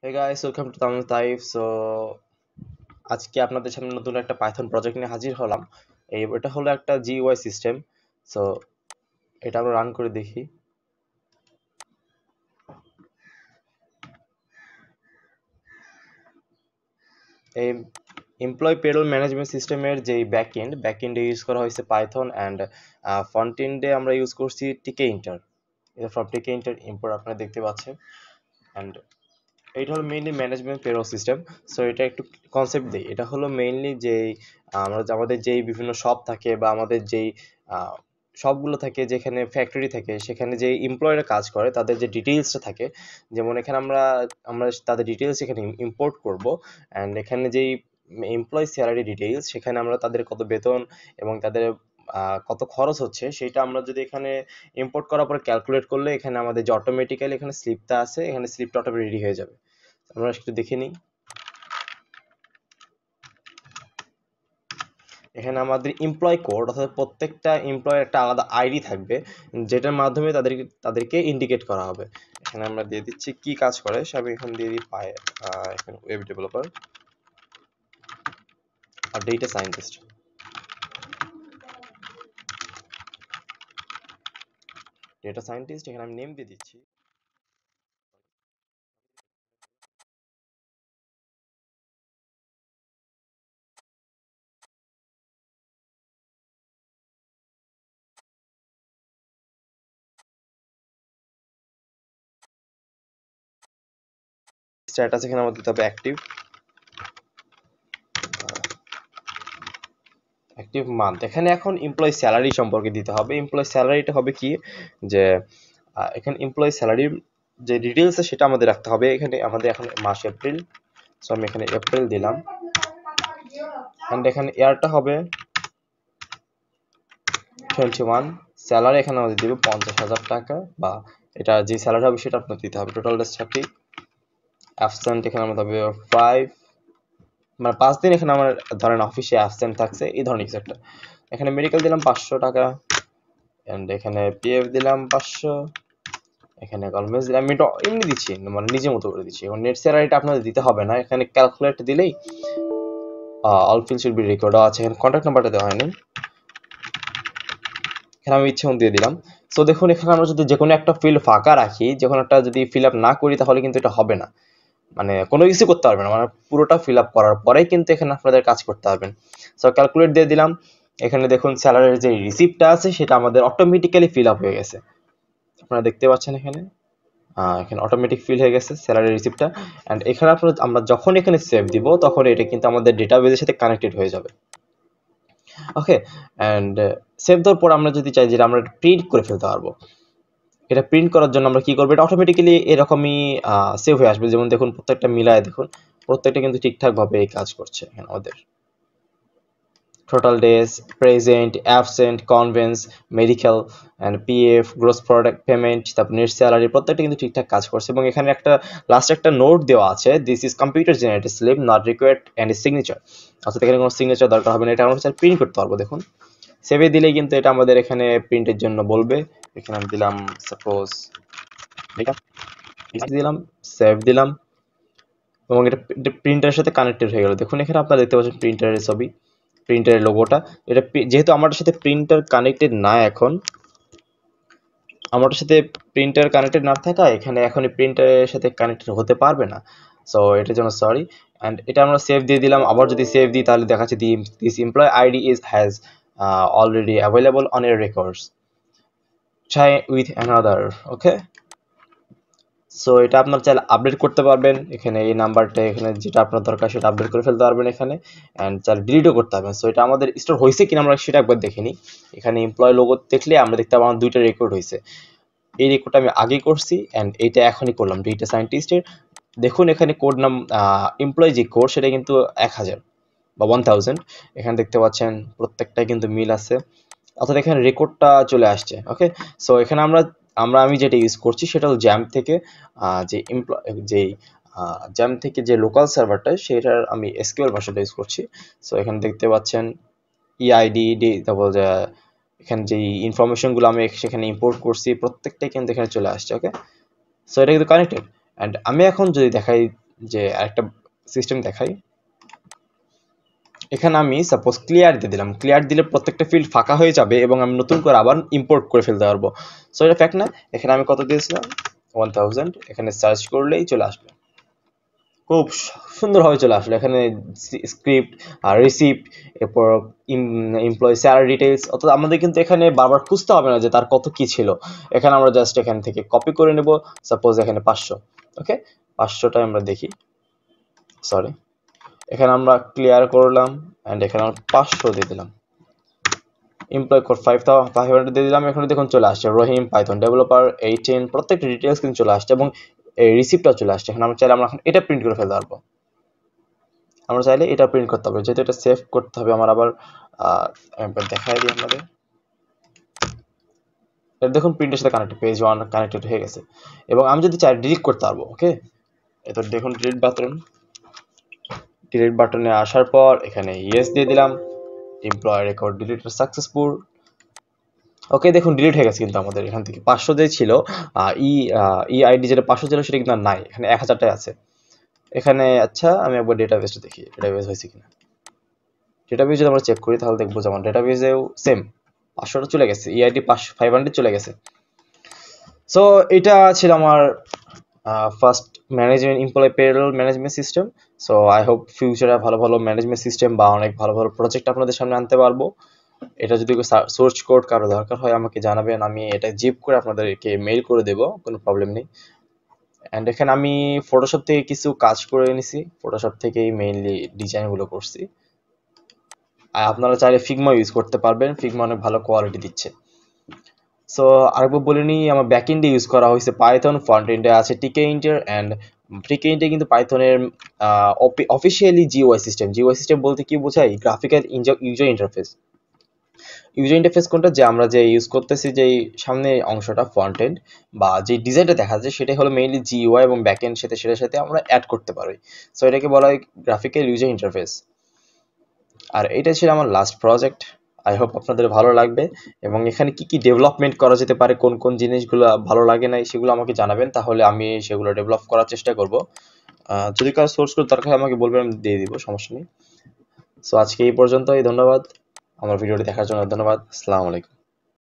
Hey guys, welcome to Tahamidur Taief. আজকে আপনাদের সামনে নতুন একটা পাইথন প্রজেক্ট নিয়ে হাজির হলাম। এটা হলো একটা GUI সিস্টেম। সো এটা আমরা রান করে দেখি। এই এমপ্লয় পেরোল ম্যানেজমেন্ট সিস্টেমের যে ব্যাকএন্ডে ইউজ করা হয়েছে পাইথন অ্যান্ড ফ্রন্ট এন্ডে আমরা ইউজ করছি টিকে ইন্টার। এটা ফ্রম টিকে ইন্টার ইম্পোর্ট আপনারা দেখতে পাচ্ছেন। অ্যান্ড এটা হলো mainly management payroll system. So এটা একটু কনসেপ্ট দিই। এটা হলো মেইনলি যেই আমাদের যেই বিভিন্ন শপ থাকে বা আমাদের যেই শপগুলো থাকে, যেখানে ফ্যাক্টরি থাকে, সেখানে যে এমপ্লয়িরা কাজ করে তাদের যে ডিটেইলসটা থাকে, যেমন এখানে আমরা আমরা তাদের ডিটেইলস এখানে ইম্পোর্ট করব। অ্যান্ড এখানে যেই এমপ্লয়ি স্যালারি ডিটেইলস, সেখানে আমরা তাদের কত বেতন এবং তাদের কত খরচ হচ্ছে সেটা আমরা যদি এখানে ইম্পোর্ট করার পর ক্যালকুলেট করলে এখানে আমাদের যে অটোমেটিক্যালি এখানে স্লিপটা আছে, এখানে স্লিপটা অটোমেটিক রেডি হয়ে যাবে। আমরা একটু দেখে নিই। এখানে আমাদের এমপ্লয় কোড, অর্থাৎ প্রত্যেকটা এমপ্লয়ের একটা আলাদা আইডি থাকবে, যেটার মাধ্যমে তাদেরকে ইন্ডিকেট করা হবে। এখানে আমরা দিয়ে দিচ্ছি কি কাজ করে, সব এখানে দিয়ে দিই এখানে ওয়েব ডেভেলপার আর ডেটা সায়েন্টিস্ট। এখানে আমি নেম দিয়ে দিচ্ছি। স্ট্যাটাস এখানে আমাদের দিতে হবে অ্যাক্টিভ মান্থ। এখানে এখন এমপ্লয়ি স্যালারি সম্পর্কে দিতে হবে। এমপ্লয়ি স্যালারিটা হবে কি, যে এখানে এমপ্লয়ি স্যালারির যে ডিটেলস সেটা আমাদের রাখতে হবে। এখানে আমাদের এখন মাস এপ্রিল, সো আমি এখানে এপ্রিল দিলাম। এন্ড এখানে ইয়ারটা হবে 21। স্যালারি এখানে আমাদের দিবে 50,000 টাকা, বা এটা যে স্যালারি হবে সেটা আপনার দিতে হবে। Total days 30। অ্যাবসেন্ট এখানে আমাদের হবে 5, মানে 5 দিন এখানে আমার ধরেন অফিসে অ্যাবসেন্ট থাকছে, এই ধরনের কিছু একটা। এখানে মেডিকেল দিলাম 500 টাকা, এন্ড এখানে পিএফ দিলাম 500, এখানে কলমেজ দিলাম। আমি এটা এমনি দিচ্ছি, মানে নিজের মতো করে দিচ্ছি। এখন নেট স্যালারিটা আপনাদের দিতে হবে না, এখানে ক্যালকুলেট দিলেই all fill should be record আছে। এখানে কন্ট্যাক্ট নাম্বারটা দেওয়া হয়নি, এখানে আমি ইচ্ছে মতো দিয়ে দিলাম। সো দেখুন, এখানে আমরা যদি যে কোনো একটা ফিল্ড ফাঁকা রাখি, যে কোনো একটা যদি ফিল আপ না করি, তাহলে কিন্তু এটা হবে না, মানে কোনো কিছু করতে পারবেন না। মানে পুরোটা ফিল আপ করার পরেই কিন্তু এখানে আপনাদের কাজ করতে পারবেন। সো ক্যালকুলেট দিয়ে দিলাম। এখানে দেখুন স্যালারির যে রিসিপ্টটা আছে সেটা আমাদের অটোমেটিক্যালি ফিল আপ হয়ে গেছে, আপনারা দেখতে পাচ্ছেন এখানে। এখানে অটোমেটিক ফিল হয়ে গেছে স্যালারি রিসিপ্টটা। অ্যান্ড এখানে আমরা যখন এখানে সেভ দিব, তখন এটা কিন্তু আমাদের ডেটাবেজের সাথে কানেক্টেড হয়ে যাবে। ওকে। অ্যান্ড সেভ দেওয়ার পর আমরা যদি চাই যে আমরা প্রিন্ট করে ফেলতে পারবো। এটা প্রিন্ট করার জন্য আমরা কি করবো, এটা অটোমেটিক্যালি এরকমই সেভ হয়ে আসবে। যেমন দেখুন, প্রত্যেকটা মিলায় দেখুন, প্রত্যেকটা কিন্তু ঠিকঠাক ভাবে এই কাজ করছে। এখানে আমাদের total days, present, absent, convince, medical and PF, gross product payment, তারপর নেট স্যালারি, প্রত্যেকটা কিন্তু ঠিকঠাক কাজ করছে। এবং এখানে লাস্টে একটা নোট দেওয়া আছে, this is computer generated slip, not required and signature. অর্থাৎ এখানে কোনো সিগনেচার দরকার হবে না, এটা আমরা প্রিন্ট করতে পারবো। দেখুন, সেভে দিলেই কিন্তু এটা আমাদের এখানে প্রিন্টের জন্য বলবে। এখানে আমি দিলাম সাপোজ দিলাম, সেভ দিলাম, এবং এটা প্রিন্টারের সাথে কানেক্টেড হয়ে গেল। দেখুন এখানে আপনারা দেখতে পাচ্ছেন প্রিন্টারের ছবি, প্রিন্টারের লোগোটা। এটা যেহেতু আমাদের সাথে প্রিন্টার কানেক্টেড না, এখন আমাদের সাথে প্রিন্টার কানেক্টেড না থাকা, এখানে এখন প্রিন্টারের সাথে কানেক্টেড হতে পারবে না। সো এটার জন্য সরি। অ্যান্ড এটা আমরা সেভ দিয়ে দিলাম। আবার যদি সেভ দিই, তাহলে দেখাচ্ছে this employ ID has already available on এর records, try with another. Okay. So এটা আপনার চাইলে আপডেট করতে পারবেন। এখানে এই নাম্বারটা, এখানে যেটা আপনার দরকার সেটা আপডেট করে ফেলতে পারবেন এখানে। অ্যান্ড চাইলে ডিলিটও করতে পারবেন। সো এটা আমাদের স্টোর হয়েছে কিনা আমরা সেটা একবার দেখে নিই। এখানে এমপ্লয় লোগো দেখলে আমরা দেখতে পাবো আমার 2টা রেকর্ড হয়েছে। এই রেকর্ডটা আমি আগেই করছি, অ্যান্ড এইটা এখনই করলাম ডেটা সায়েন্টিস্টের। দেখুন এখানে কোড নাম, এমপ্লয় যে কোড সেটা কিন্তু 1000 বা 1000। এখানে দেখতে পাচ্ছেন প্রত্যেকটাই কিন্তু মিল আছে, অর্থাৎ এখানে রেকর্ডটা চলে আসছে। ওকে। সো এখানে আমি যেটা ইউজ করছি সেটা হলো জ্যাম থেকে, যে জ্যাম থেকে যে লোকাল সার্ভারটা, সেটার আমি এসকিউএল ভার্সনটা ইউজ করছি। সো এখানে দেখতে পাচ্ছেন ইআইডি, তারপর এখানে যে ইনফরমেশনগুলো আমি সেখানে ইম্পোর্ট করছি, প্রত্যেকটাই কিন্তু এখানে চলে আসছে। ওকে। সো এটা কিন্তু কানেক্টেড। অ্যান্ড আমি এখন যদি দেখাই যে আরেকটা সিস্টেম দেখাই। এখানে আমি সাপোজ ক্লিয়ার দিয়ে দিলাম, ক্লিয়ার দিলে প্রত্যেকটা ফিল্ড ফাঁকা হয়ে যাবে এবং আমি নতুন করে আবার ইম্পোর্ট করে ফেলতে পারবো। সো এটা ফ্যাক্ট না। এখানে আমি কত দিয়েছিলাম 1000, এখানে সার্চ করলেই চলে আসবে, খুব সুন্দরভাবে চলে আসলো। এখানে স্ক্রিপ্ট আর রিসিপ্ট, এরপর এমপ্লয়ি স্যালারি ডিটেলস, অর্থাৎ আমাদের কিন্তু এখানে বারবার খুঁজতে হবে না যে তার কত কি ছিল। এখানে আমরা জাস্ট এখান থেকে কপি করে নেব। সাপোজ এখানে 500, ওকে 500টাই আমরা দেখি, সরি, এখানে আমরা ক্লিয়ার করলাম অ্যান্ড এখানে আমরা 500 দিয়ে দিলাম, এমপ্লয় কোড 5500 দিয়ে দিলাম। এখানে দেখুন চলে আসছে রহিম পাইথন ডেভেলপার 18, প্রত্যেকটা ডিটেলস কিন্তু চলে আসছে এবং এই রিসিপ্টটা চলে আসছে। এখানে আমরা চাইলে আমরা এখন এটা প্রিন্ট করে ফেলতে পারবো, আমরা চাইলে এটা প্রিন্ট করতে হবে, যেহেতু এটা সেভ করতে হবে আমার আবার একবার দেখাই দিই আপনাদের। এটা দেখুন প্রিন্টের সাথে কানেক্টেড, পেজ 1 কানেক্টেড হয়ে গেছে এবং আমি যদি চাই ডিলিট করতে পারবো। ওকে, এটা দেখুন ডিলিট বাটন, ডিলিট বাটনে আসার পর এখানে ইয়েস দিয়ে দিলাম, এমপ্লয় রেকর্ড ডিলিট সাকসেসফুল। ওকে দেখুন ডিলিট হয়ে গেছে কিন্তু আমাদের এখান থেকে 500 যে ছিল ই ই আইডি যেটা 500 ছিল সেটা কিন্তু আর নাই, এখানে 1000টাই আছে এখানে। আচ্ছা আমি একবার ডেটাবেসটা দেখি ডেটাবেস হয়েছে কিনা। ডেটাবেস যদি আমরা চেক করি তাহলে দেখবো যে আমার ডেটাবেসেও সেম 500টা চলে গেছে, ইআইডি 500 চলে গেছে। সো এটা ছিল আমার first management employee payroll management system. So I hope ফিউচারে ভালো ভালো ম্যানেজমেন্ট সিস্টেম বা অনেক ভালো ভালো প্রজেক্ট আপনাদের সামনে আনতে পারবো। এটা যদি সোর্স কোড কারো দরকার হয় আমাকে জানাবেন, আমি এটা জিপ করে আপনাদেরকে মেইল করে দেব, কোনো প্রবলেম নেই। অ্যান্ড এখানে আমি ফটোশপ থেকে কিছু কাজ করে নিছি, ফটোশপ থেকেই মেইনলি ডিজাইনগুলো করছি। আর আপনারা চাইলে ফিগমা ইউজ করতে পারবেন, ফিগমা অনেক ভালো কোয়ালিটি দিচ্ছে। সো আরেকবার বলে নিই, আমার ব্যাক এন্ডে ইউজ করা হয়েছে পাইথন, ফ্রন্ট এন্ডে আছে টিকে ইন্টার, অ্যান্ড টিকে ইন্টার কিন্তু পাইথনের officially GUI system. GUI system বলতে কি বোঝায়? Graphical user interface. User interface কোনটা? যে আমরা যে ইউজ করতেছি যে সামনে অংশটা ফ্রন্ট এন্ড বা যে ডিজাইনটা দেখা যায় সেটাই হলো মেইনলি জিইউআই এবং ব্যাক এন্ড সাথে সেটার সাথে আমরা অ্যাড করতে পারি। সো এটাকে বলা হয় গ্রাফিক্যাল ইউজার ইন্টারফেস। আর এটা ছিল আমার লাস্ট প্রজেক্ট। আই হোপ আপনাদের ভালো লাগবে এবং এখানে কি কি ডেভেলপমেন্ট করা যেতে পারে, কোন কোন জিনিসগুলো ভালো লাগে নাই সেগুলো আমাকে জানাবেন, তাহলে আমি সেগুলো ডেভেলপ করার চেষ্টা করব। যদি কারো সোর্স কোড দরকার হয় আমাকে বলবেন, আমি দিয়ে দিব, সমস্যা নেই। সো আজকে এই পর্যন্তই, ধন্যবাদ আমার ভিডিওটি দেখার জন্য, ধন্যবাদ, আসসালামু আলাইকুম।